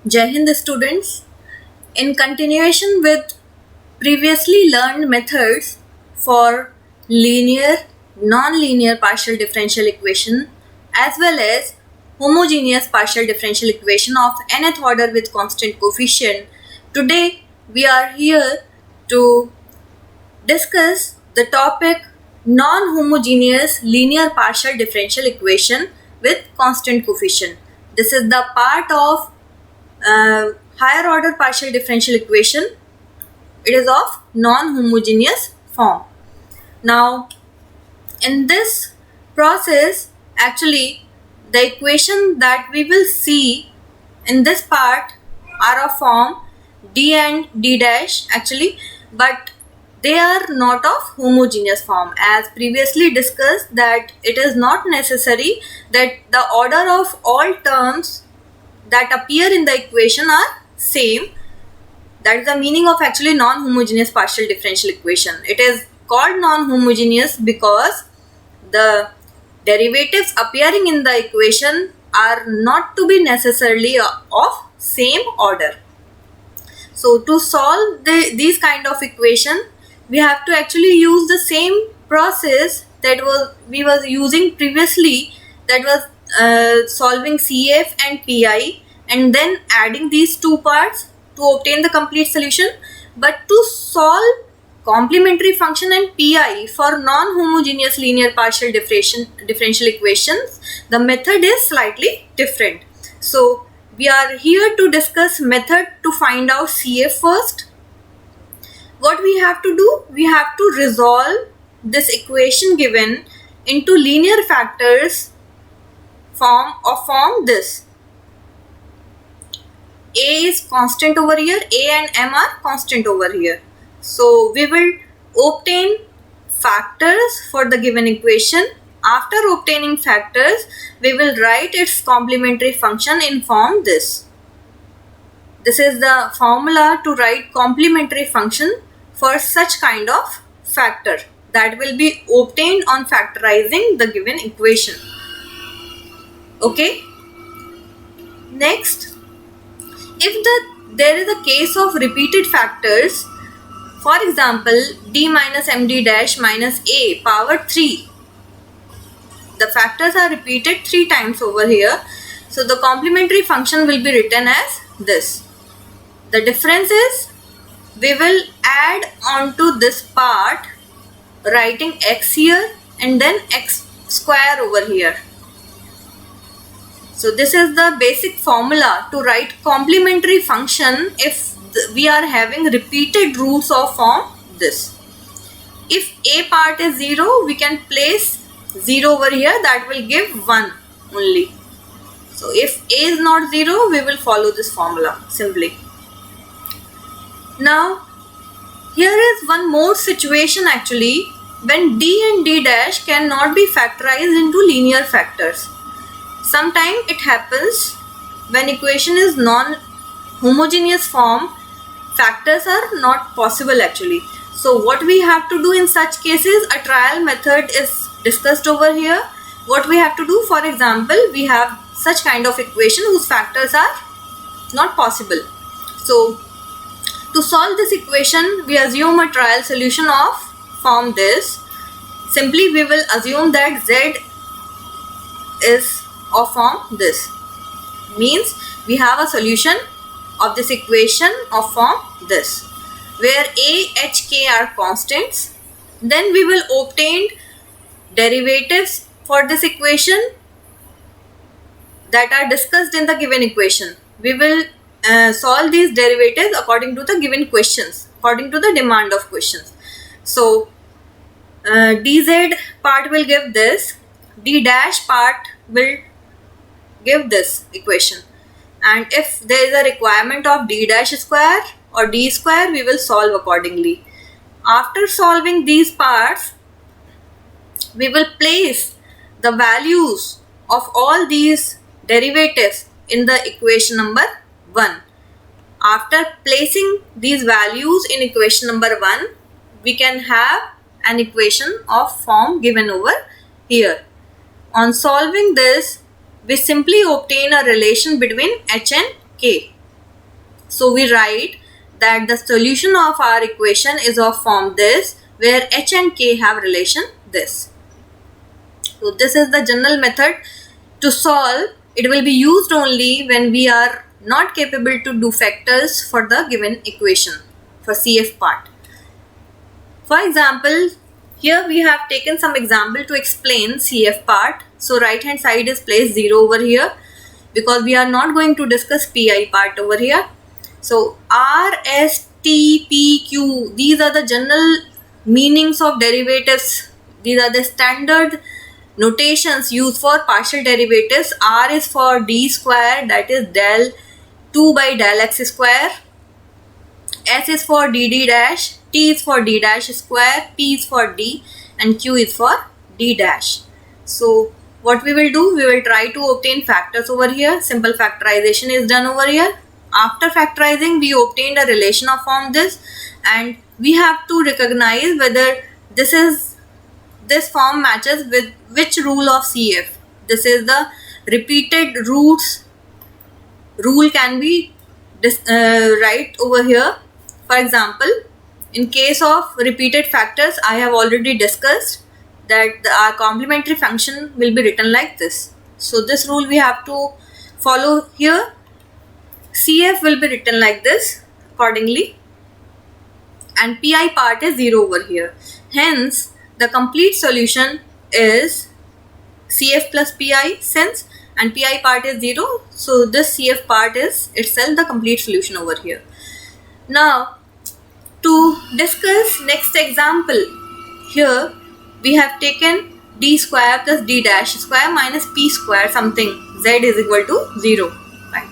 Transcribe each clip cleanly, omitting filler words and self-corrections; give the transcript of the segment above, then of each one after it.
Jai Hind students. In continuation with previously learned methods for linear, non-linear partial differential equation as well as homogeneous partial differential equation of nth order with constant coefficient, today we are here to discuss the topic non-homogeneous linear partial differential equation with constant coefficient. This is the part of higher order partial differential equation. It is of non-homogeneous form. Now, in this process, actually, the equation that we will see in this part are of form d and d dash actually, but they are not of homogeneous form. As previously discussed, that it is not necessary that the order of all terms that appear in the equation are same. That is the meaning of actually non-homogeneous partial differential equation. It is called non-homogeneous because the derivatives appearing in the equation are not to be necessarily of same order. So to solve these kind of equation, we have to actually use the same process that we was using previously, that was solving CF and PI and then adding these two parts to obtain the complete solution. But to solve complementary function and PI for non-homogeneous linear partial differential equations, the method is slightly different. So we are here to discuss method to find out CF first. What we have to do? We have to resolve this equation given into linear factors form this. A is constant over here, A and M are constant over here. So we will obtain factors for the given equation. After obtaining factors, we will write its complementary function in form this. This is the formula to write complementary function for such kind of factor that will be obtained on factorizing the given equation. Okay. Next, if there is a case of repeated factors, for example, d minus md dash minus a power 3. The factors are repeated 3 times over here. So the complementary function will be written as this. The difference is we will add onto this part writing x here and then x square over here. So this is the basic formula to write complementary function if we are having repeated roots of form this. If a part is 0, we can place 0 over here, that will give 1 only. So if a is not 0, we will follow this formula simply. Now here is one more situation actually when d and d dash cannot be factorized into linear factors. Sometimes it happens when equation is non-homogeneous form, factors are not possible actually. So what we have to do in such cases, a trial method is discussed over here. What we have to do, for example, we have such kind of equation whose factors are not possible. So to solve this equation, we assume a trial solution of form this. Simply we will assume that z is of form this. Means we have a solution of this equation of form this, where a, h, k are constants. Then we will obtain derivatives for this equation that are discussed in the given equation. We will solve these derivatives according to the given questions, according to the demand of questions. So dz part will give this, d dash part will give this equation, and if there is a requirement of d dash square or d square, we will solve accordingly. After solving these parts, we will place the values of all these derivatives in the equation number 1. After placing these values in equation number 1, we can have an equation of form given over here. On solving this, we simply obtain a relation between h and k. So we write that the solution of our equation is of form this, where h and k have relation this. So this is the general method to solve. It will be used only when we are not capable to do factors for the given equation for CF part. For example, here we have taken some example to explain CF part. So right hand side is placed 0 over here because we are not going to discuss PI part over here. So R, S, T, P, Q, these are the general meanings of derivatives. These are the standard notations used for partial derivatives. R is for d square, that is del 2 by del x square. S is for dd dash, T is for d dash square, P is for d, and Q is for d dash. So what we will do, we will try to obtain factors over here. Simple factorization is done over here. After factorizing, we obtained a relation of form this, and we have to recognize whether this form matches with which rule of CF. This is the repeated roots rule can be right over here. For example, in case of repeated factors, I have already discussed that our complementary function will be written like this. So this rule we have to follow here. CF will be written like this accordingly, and PI part is 0 over here. Hence, the complete solution is CF plus PI since, and PI part is 0. So this CF part is itself the complete solution over here. Now, to discuss next example, here we have taken d square plus d dash square minus p square something, z is equal to 0. Right?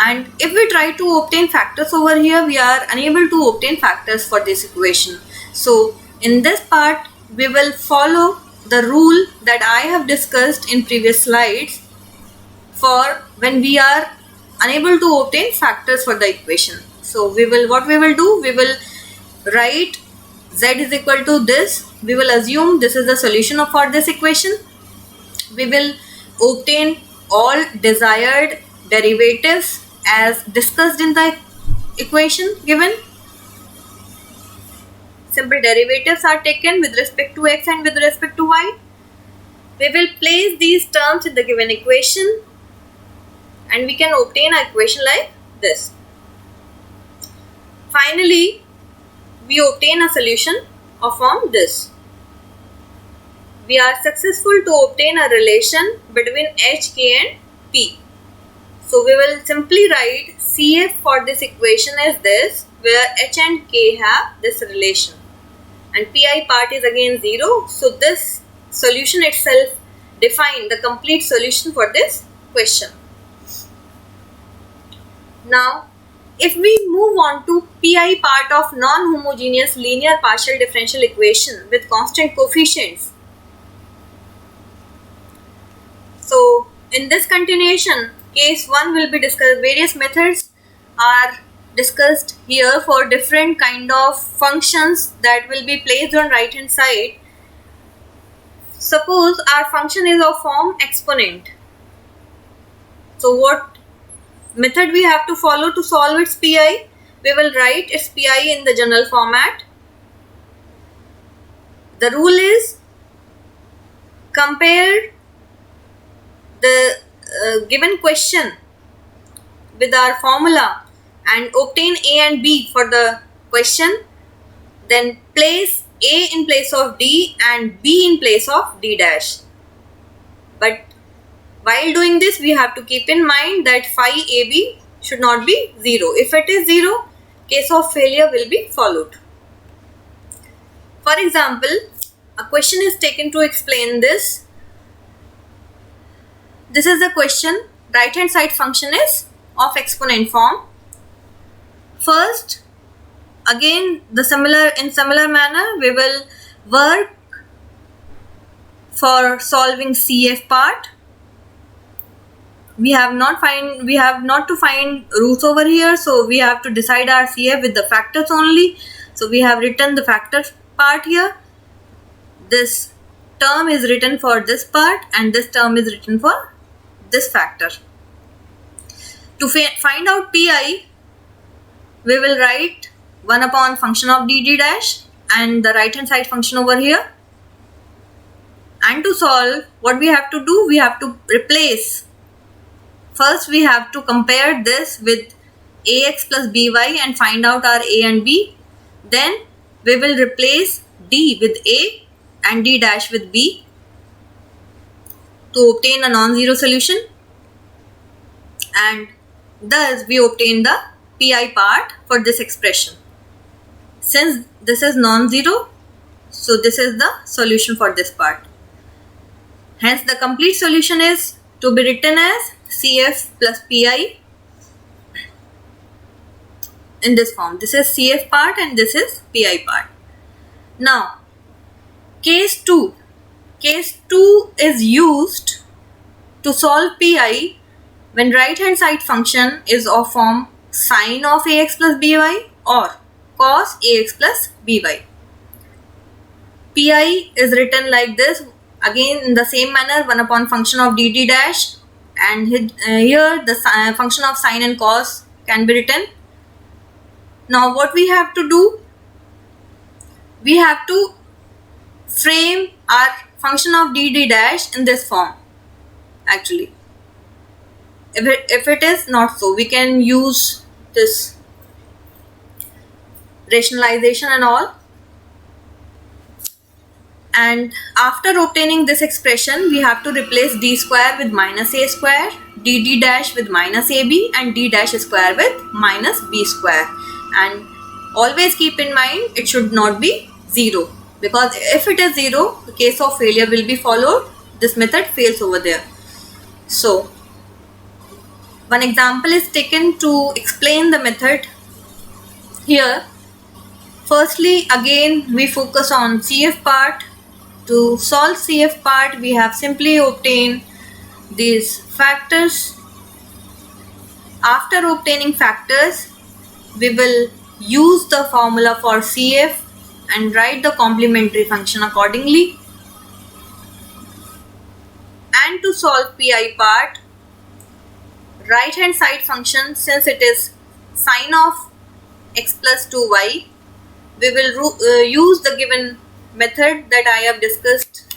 And if we try to obtain factors over here, we are unable to obtain factors for this equation. So in this part, we will follow the rule that I have discussed in previous slides for when we are unable to obtain factors for the equation. So what we will do, we will write z is equal to this. We will assume this is the solution for this equation. We will obtain all desired derivatives as discussed in the equation given. Simple derivatives are taken with respect to x and with respect to y. We will place these terms in the given equation, and we can obtain an equation like this. Finally, we obtain a solution of form this. We are successful to obtain a relation between h, k and p. So we will simply write CF for this equation as this, where h and k have this relation, and PI part is again 0. So this solution itself defines the complete solution for this question. Now, if we move on to PI part of non-homogeneous linear partial differential equation with constant coefficients. So in this continuation, case 1 will be discussed. Various methods are discussed here for different kind of functions that will be placed on right hand side. Suppose our function is of form exponent. So what method we have to follow to solve its PI? We will write its PI in the general format. The rule is compare the given question with our formula and obtain A and B for the question. Then place A in place of D and B in place of D dash. But while doing this, we have to keep in mind that phi AB should not be 0. If it is 0, case of failure will be followed. For example, a question is taken to explain this. This is the question. Right hand side function is of exponent form. First, again in similar manner, we will work for solving CF part. We have not to find roots over here, so we have to decide our CF with the factors only. So we have written the factor part here. This term is written for this part and this term is written for this factor. To find out PI, we will write 1 upon function of dd dash and the right hand side function over here. And to solve, what we have to do, we have to replace. First we have to compare this with ax plus by and find out our a and b. Then we will replace d with a and d dash with b to obtain a non-zero solution, and thus we obtain the pi part for this expression. Since this is non-zero, so this is the solution for this part. Hence the complete solution is to be written as CF plus pi in this form. This is CF part and this is pi part. Now case 2 is used to solve pi when right hand side function is of form sine of ax plus by or cos ax plus by. Pi is written like this, again in the same manner, 1 upon function of dt dash, and here the function of sine and cos can be written. Now what we have to do, we have to frame our function of dd dash in this form. Actually, if it is not so, we can use this rationalization and all. And after obtaining this expression, we have to replace d square with minus a square, dd dash with minus ab, and d dash square with minus b square. And always keep in mind it should not be 0, because if it is 0, the case of failure will be followed. This method fails over there. So one example is taken to explain the method here. Firstly, again we focus on CF part. To solve CF part, we have simply obtained these factors. After obtaining factors, we will use the formula for CF and write the complementary function accordingly. And to solve pi part, right hand side function, since it is sine of x plus 2y, we will use the given method that I have discussed.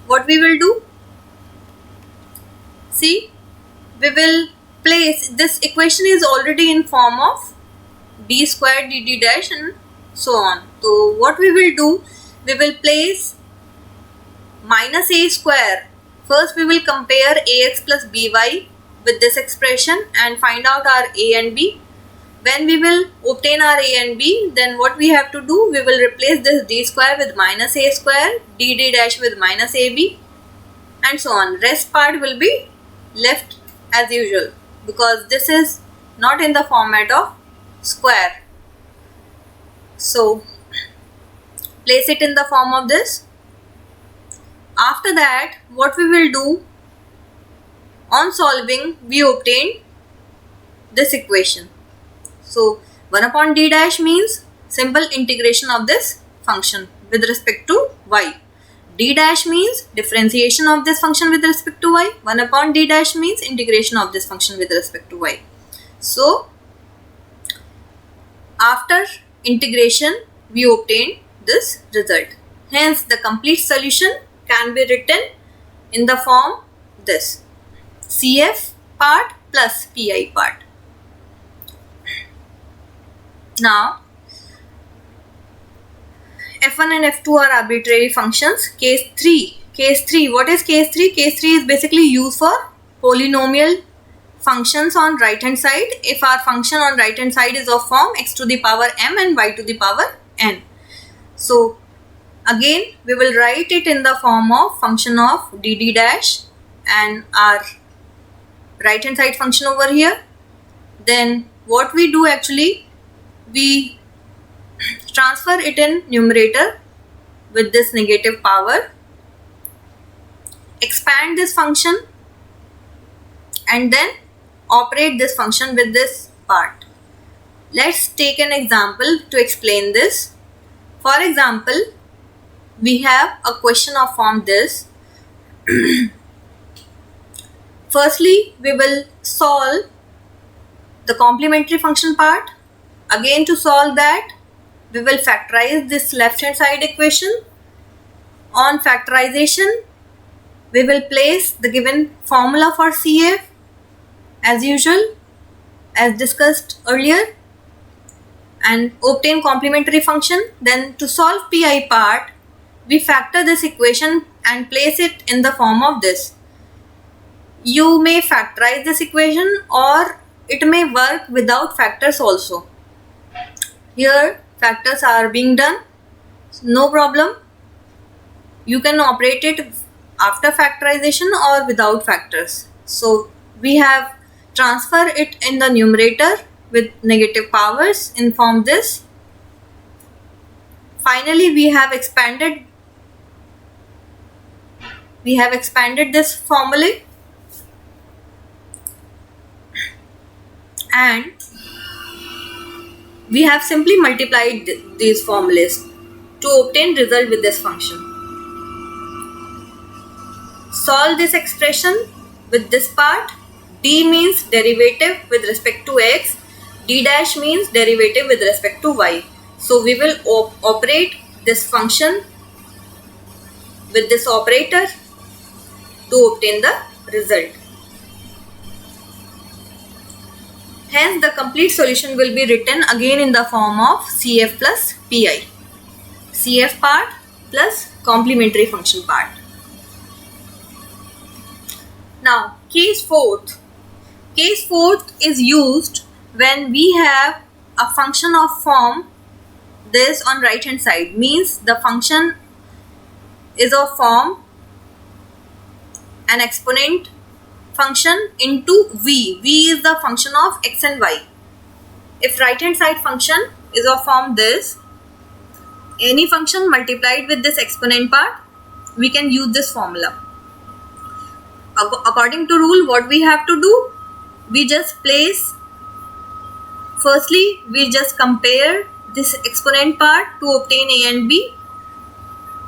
What we will do? See, we will place, this equation is already in form of d square dd dash and so on. So what we will do, we will place minus a square. First we will compare ax plus by with this expression and find out our a and b. When we will obtain our a and b, then what we have to do, we will replace this d square with minus a square, dd dash with minus ab, and so on. Rest part will be left as usual, because this is not in the format of square. So place it in the form of this. After that, what we will do, on solving, we obtain this equation. So 1 upon d dash means simple integration of this function with respect to y. D dash means differentiation of this function with respect to y. 1 upon d dash means integration of this function with respect to y. So after integration, we obtain this result. Hence the complete solution can be written in the form this: CF part plus PI part. Now f1 and f2 are arbitrary functions. Case 3. What is case 3? Case 3 is basically used for polynomial functions on right hand side. If our function on right hand side is of form x to the power m and y to the power n. So again we will write it in the form of function of dd dash and our right hand side function over here. Then what we do, actually we transfer it in numerator with this negative power, expand this function, and then operate this function with this part. Let's take an example to explain this. For example, we have a question of form this. Firstly, we will solve The complementary function part, again to solve that, we will factorize this left hand side equation. On factorization, we will place the given formula for CF as usual, as discussed earlier, and obtain complementary function. Then to solve PI part, we factor this equation and place it in the form of this. You may factorize this equation or it may work without factors also. Here factors are being done, no problem. You can operate it after factorization or without factors. So we have transfer it in the numerator with negative powers in form this. Finally we have expanded this formula and we have simply multiplied these formulas to obtain result with this function. Solve this expression with this part. D means derivative with respect to x, d dash means derivative with respect to y. So we will operate this function with this operator to obtain the result. Hence the complete solution will be written again in the form of CF plus PI. CF part plus complementary function part. Now case fourth. Case fourth is used when we have a function of form this on right hand side, means the function is of form an exponent function into v. V is the function of x and y. If right hand side function is of form this, any function multiplied with this exponent part, we can use this formula. According to rule, what we have to do, we just place, firstly we just compare this exponent part to obtain a and b.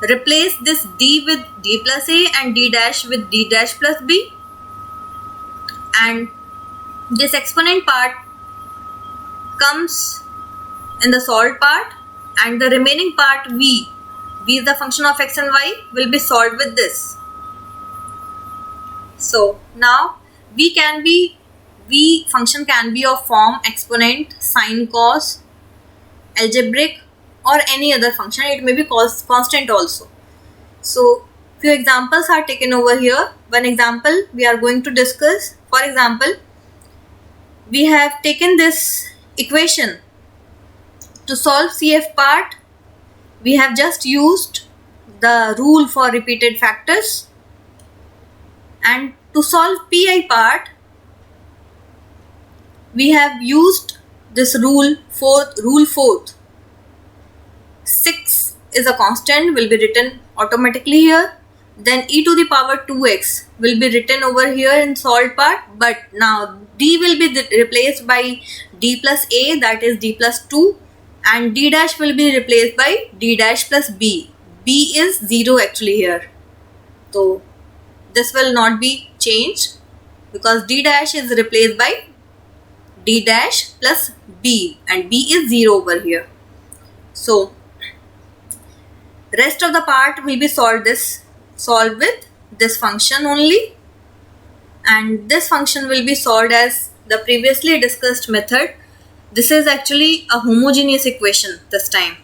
Replace this d with d plus a and d dash with d dash plus b, and this exponent part comes in the solved part, and the remaining part v is the function of x and y, will be solved with this. So now v function can be of form exponent, sine, cos, algebraic or any other function. It may be constant also. So few examples are taken over here. One example we are going to discuss. For example, we have taken this equation. To solve CF part, we have just used the rule for repeated factors, and to solve PI part, we have used this rule fourth. 6 is a constant, will be written automatically here. Then e to the power 2x will be written over here in solved part, but now d will be replaced by d plus a, that is d plus 2, and d dash will be replaced by d dash plus b. B is 0 actually here, so this will not be changed because d dash is replaced by d dash plus b and b is 0 over here. So rest of the part will be solved with this function only, and this function will be solved as the previously discussed method. This is actually a homogeneous equation this time,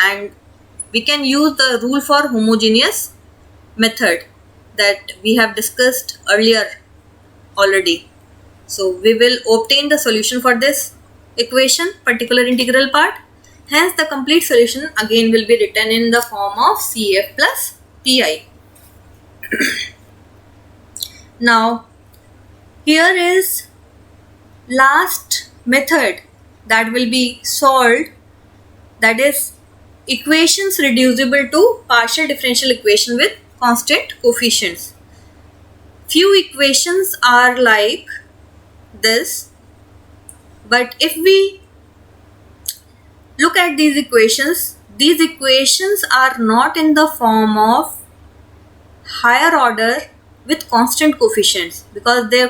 and we can use the rule for homogeneous method that we have discussed earlier already. So we will obtain the solution for this equation, particular integral part. Hence the complete solution again will be written in the form of CF plus PI. Now here is last method that will be solved, that is equations reducible to partial differential equation with constant coefficients. Few equations are like this, but if we look at these equations are not in the form of higher order with constant coefficients because their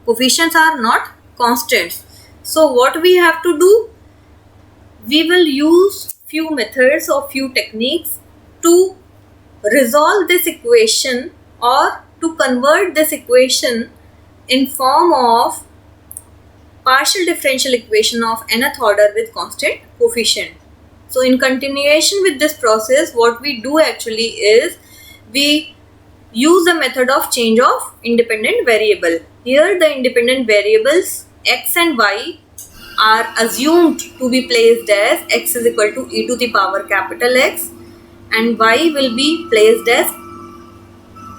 coefficients are not constants. So what we have to do? We will use few methods or few techniques to resolve this equation or to convert this equation in form of partial differential equation of nth order with constant coefficient. So in continuation with this process, what we do actually is we use the method of change of independent variable. Here the independent variables x and y are assumed to be placed as x is equal to e to the power capital X and y will be placed as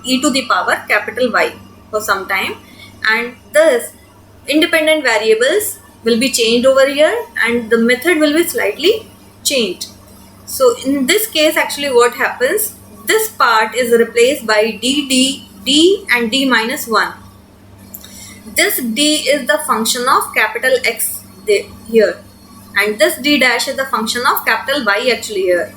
e to the power capital Y for some time, and thus independent variables will be changed over here and the method will be slightly changed. So in this case actually what happens, this part is replaced by d and d minus 1. This d is the function of capital X here and this d dash is the function of capital Y actually here.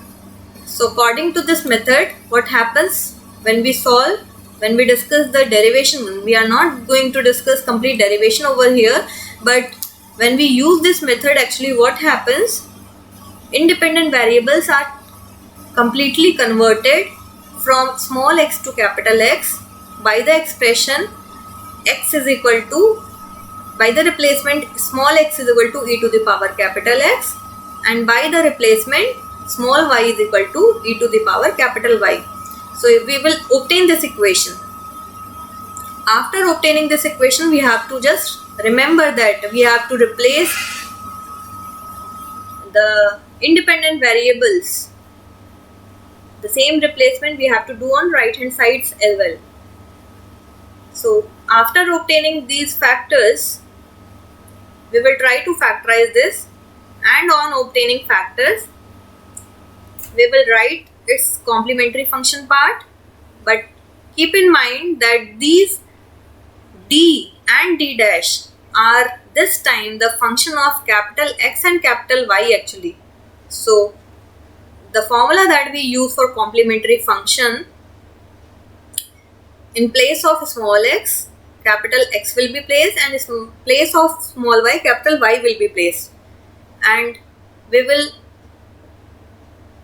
So according to this method, what happens when we solve, when we discuss the derivation, we are not going to discuss complete derivation over here, but when we use this method actually what happens, independent variables are completely converted from small x to capital X by the expression x is equal to, by the replacement small x is equal to e to the power capital X and by the replacement small y is equal to e to the power capital Y. So we will obtain this equation. After obtaining this equation, we have to just remember that we have to replace the independent variables. The same replacement we have to do on right hand sides as well. So after obtaining these factors, we will try to factorize this, and on obtaining factors, we will write its complementary function part, but keep in mind that these d and d dash are this time the function of capital X and capital Y actually. So the formula that we use for complementary function, in place of small x, capital X will be placed and in place of small y, capital Y will be placed, and we will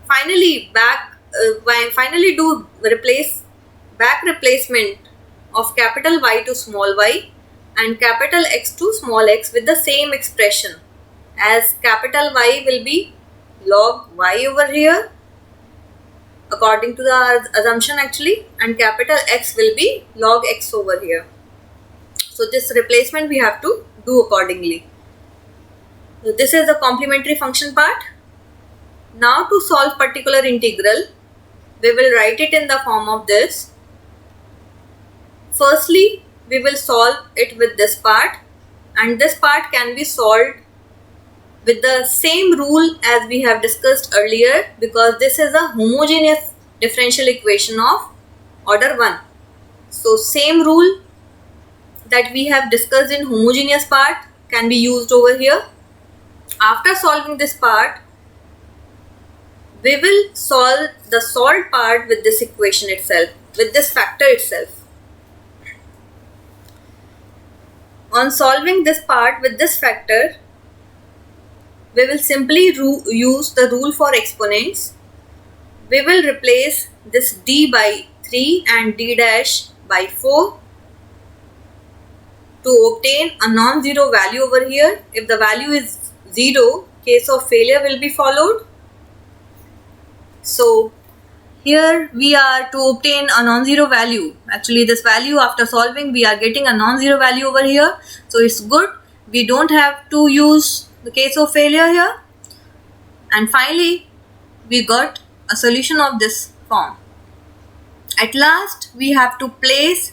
finally do back replacement of capital Y to small y and capital X to small x with the same expression, as capital Y will be log y over here according to the assumption actually, and capital X will be log x over here. So this replacement we have to do accordingly. So this is the complementary function part. Now to solve particular integral, we will write it in the form of this. Firstly, we will solve it with this part, and this part can be solved with the same rule as we have discussed earlier, because this is a homogeneous differential equation of order 1. So same rule that we have discussed in homogeneous part can be used over here. After solving this part, we will solve the solved part with this equation itself, with this factor itself. On solving this part with this factor, we will simply use the rule for exponents. We will replace this d by 3 and d dash by 4 to obtain a non-zero value over here. If the value is 0, case of failure will be followed. So here we are to obtain a non-zero value. Actually this value, after solving, we are getting a non-zero value over here. So it's good. We don't have to use the case of failure here. And finally we got a solution of this form. At last we have to place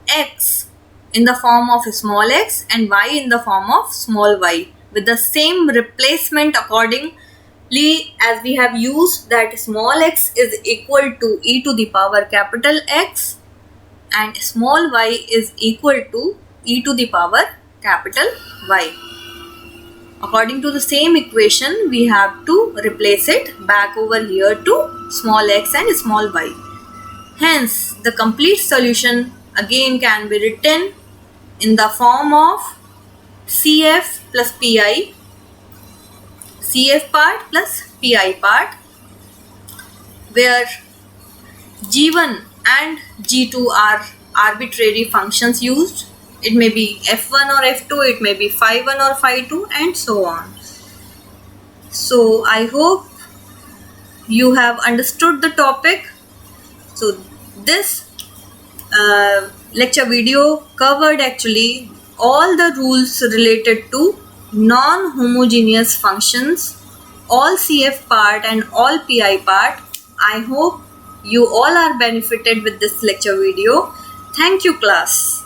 x in the form of small x and y in the form of small y with the same replacement accordingly as we have used, that small x is equal to e to the power capital X and small y is equal to e to the power capital Y. According to the same equation, we have to replace it back over here to small x and small y. Hence, the complete solution again can be written in the form of CF plus PI, CF part plus PI part, where G1 and G2 are arbitrary functions used. It may be F1 or F2, it may be phi1 or phi2, and so on. So I hope you have understood the topic. So this lecture video covered actually all the rules related to non-homogeneous functions, all CF part and all PI part. I hope you all are benefited with this lecture video. Thank you, class.